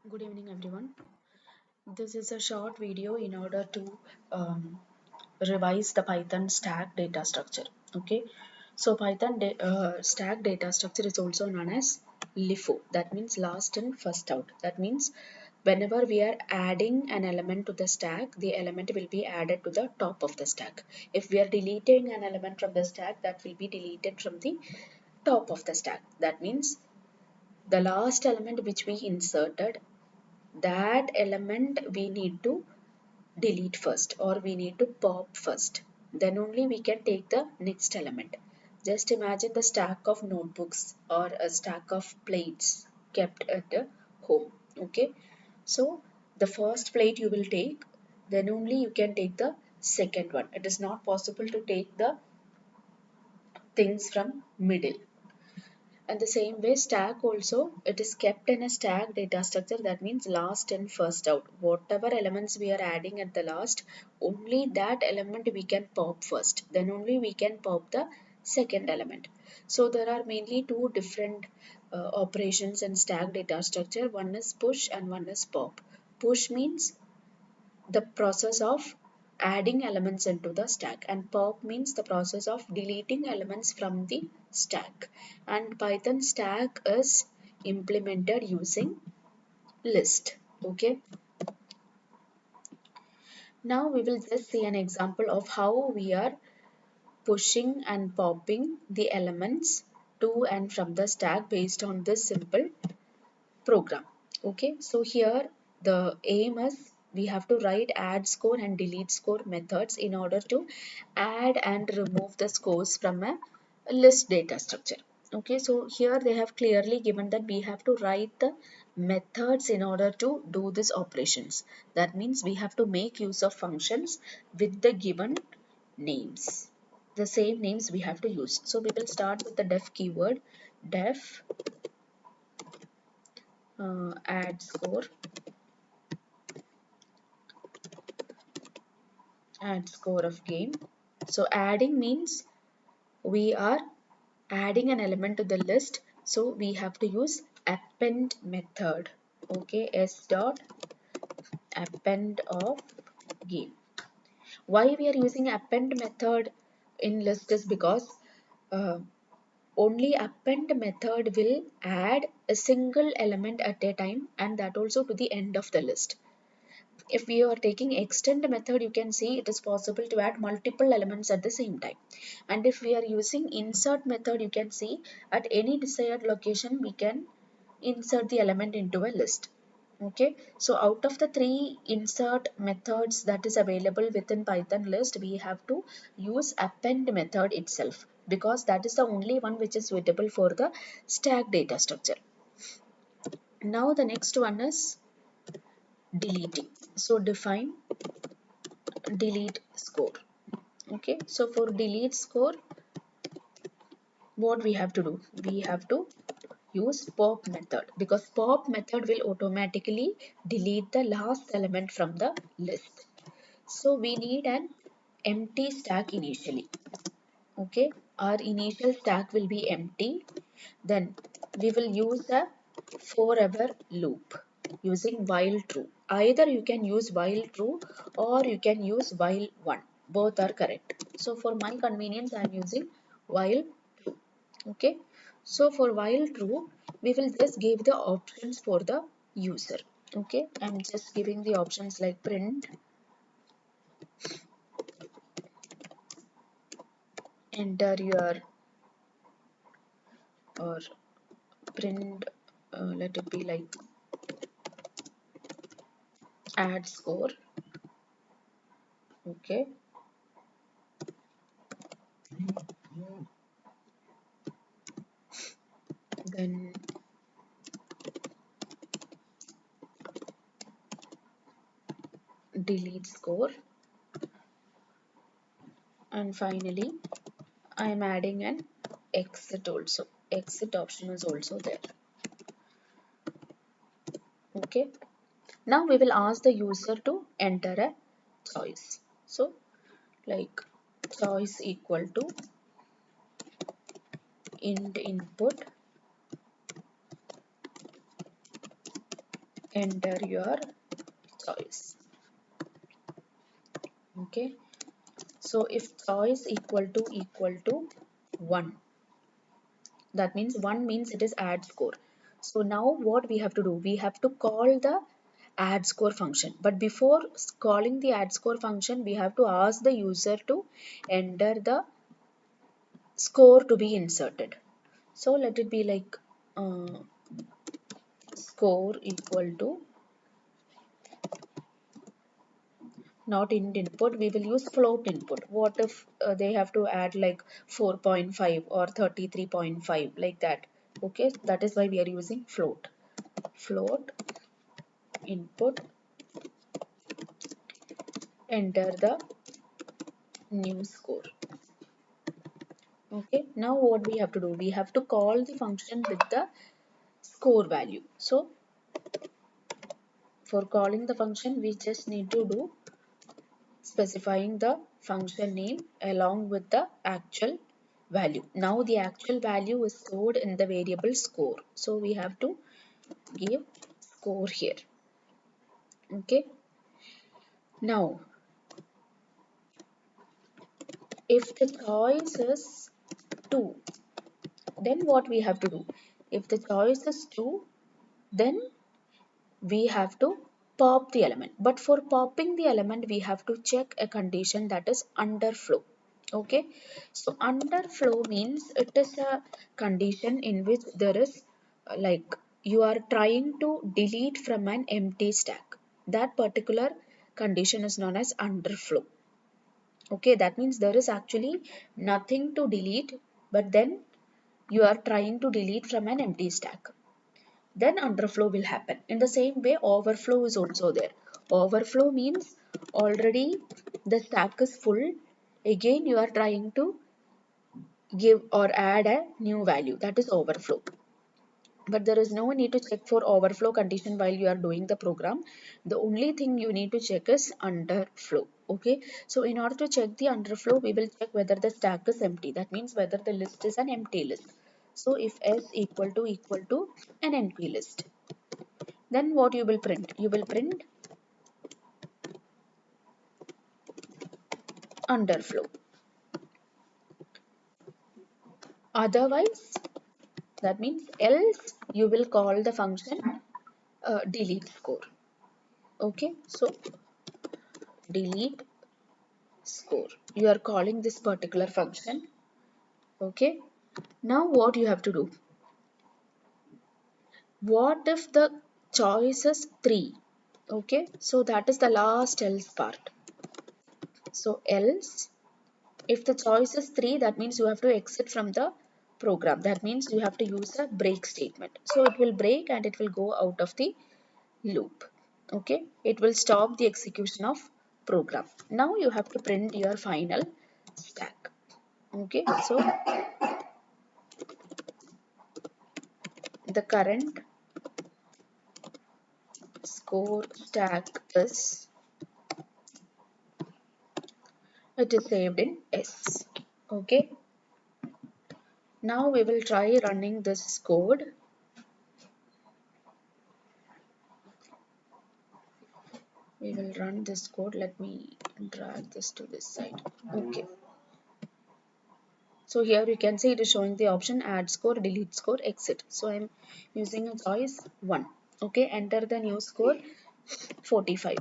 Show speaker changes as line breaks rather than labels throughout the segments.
Good evening, everyone. This is a short video in order to um, revise the Python stack data structure. Okay, so Python stack data structure is also known as LIFO. That means last in, first out. That means whenever we are adding an element to the stack, the element will be added to the top of the stack. If we are deleting an element from the stack, that will be deleted from the top of the stack. That means the last element which we inserted, that element we need to delete first, or we need to pop first, then only we can take the next element. Just imagine the stack of notebooks or a stack of plates kept at the home. Okay, so the first plate you will take, then only you can take the second one. It is not possible to take the things from middle. And the same way stack also, it is kept in a stack data structure. That means last in, first out. Whatever elements we are adding at the last, only that element we can pop first, then only we can pop the second element. So there are mainly two different operations in stack data structure. One is push and one is pop. Push means the process of adding elements into the stack, and pop means the process of deleting elements from the stack. And Python stack is implemented using list. Okay, now we will just see an example of how we are pushing and popping the elements to and from the stack based on this simple program. Okay, so here the aim is we have to write add score and delete score methods in order to add and remove the scores from a list data structure. Okay, so here they have clearly given that we have to write the methods in order to do these operations. That means we have to make use of functions with the given names. The same names we have to use. So we will start with the def keyword. Def add score, add score of game. So adding means we are adding an element to the list, so we have to use append method. Okay, s dot append of game. Why we are using append method in list is because uh, only append method will add a single element at a time, and that also to the end of the list. If we are taking extend method, you can see it is possible to add multiple elements at the same time. And if we are using insert method, you can see at any desired location we can insert the element into a list. Okay, so out of the three insert methods that is available within Python list, we have to use append method itself, because that is the only one which is suitable for the stack data structure. Now the next one is deleting. So define delete score. Okay, so for delete score, what we have to do, we have to use pop method, because pop method will automatically delete the last element from the list. So we need an empty stack initially. Okay, our initial stack will be empty. Then we will use a forever loop using while true. Either you can use while true or you can use while one. Both are correct. So for my convenience, I am using while true. Okay. So for while true, we will just give the options for the user. Okay. I'm just giving the options like print, enter your, or print, let it be like add score. Okay, then delete score, and finally I am adding an exit also. Exit option is also there. Okay, now we will ask the user to enter a choice. So like choice equal to int input enter your choice. Okay, so if choice equal to 1, that means 1 means it is add score. So now what we have to do, we have to call the add score function, but before calling the add score function we have to ask the user to enter the score to be inserted. So let it be like score equal to, not int input, we will use float input. What if they have to add like 4.5 or 33.5 like that? Okay, that is why we are using float. Float input, enter the new score. Okay, now what we have to do, we have to call the function with the score value. So for calling the function we just need to do specifying the function name along with the actual value. Now the actual value is stored in the variable score, so we have to give score here. Okay, now if the choice is 2, then what we have to do, if the choice is 2, then we have to pop the element, but for popping the element we have to check a condition, that is underflow. Okay, so underflow means it is a condition in which there is like you are trying to delete from an empty stack. That particular condition is known as underflow. Okay, that means there is actually nothing to delete, but then you are trying to delete from an empty stack, then underflow will happen. In the same way, overflow is also there. Overflow means already the stack is full. Again, you are trying to give or add a new value, that is overflow. But there is no need to check for overflow condition while you are doing the program. The only thing you need to check is underflow. Okay, so in order to check the underflow, we will check whether the stack is empty. That means whether the list is an empty list. So if s equal to an empty list, then what you will print? You will print underflow. Otherwise, that means else you will call the function delete score. Okay, so delete score. You are calling this particular function. Okay, now what you have to do? What if the choice is 3? Okay, so that is the last else part. So else, if the choice is 3, that means you have to exit from the program. That means you have to use a break statement. So it will break and it will go out of the loop. Okay, it will stop the execution of program. Now you have to print your final stack. Okay, so the current score stack is, it is saved in S. Okay, now we will try running this code. We will run this code. Let me drag this to this side. Okay, so here you can see it is showing the option add score, delete score, exit. So I am using a choice 1. Okay, enter the new score 45.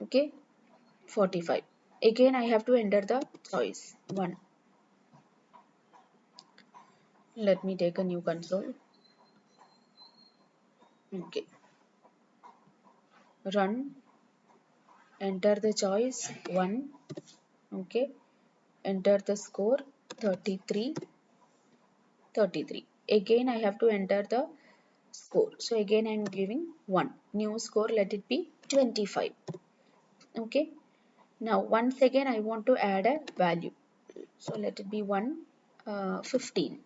Okay, 45. Again I have to enter the choice 1. Let me take a new console. Okay, run, enter the choice 1. Okay, enter the score 33. 33. Again I have to enter the score. So again I am giving 1. New score, let it be 25. Okay. Now once again I want to add a value. So let it be 15.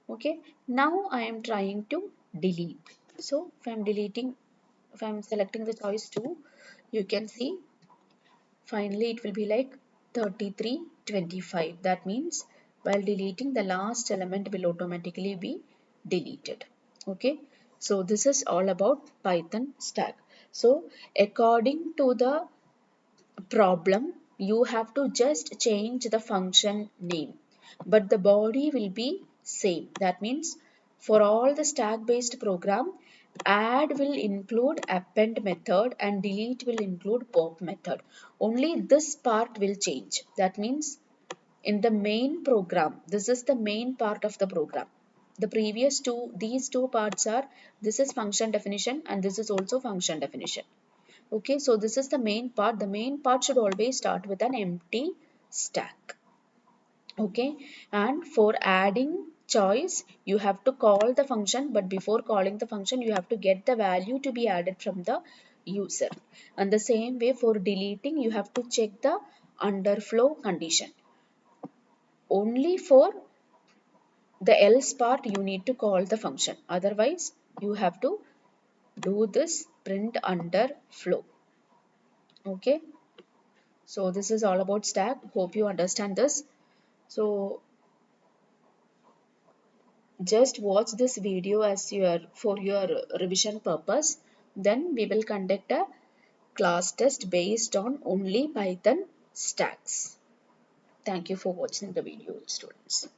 Okay. Now I am trying to delete. So if I am deleting, if I am selecting the choice 2, you can see finally it will be like 3325. That means while deleting, the last element will automatically be deleted. Okay, So this is all about Python stack. So according to the problem, you have to just change the function name, but the body will be same. That means for all the stack based program, add will include append method and delete will include pop method. Only this part will change. That means in the main program, this is the main part of the program. The previous two, these two parts are, this is function definition and this is also function definition. Okay, so this is the main part. The main part should always start with an empty stack. Okay, and for adding choice, you have to call the function, but before calling the function, you have to get the value to be added from the user. And the same way for deleting, you have to check the underflow condition. Only for the else part, you need to call the function. Otherwise, you have to do this print underflow. Okay. So this is all about stack. Hope you understand this. So just watch this video as your for your revision purpose. Then we will conduct a class test based on only Python stacks. Thank you for watching the video, students.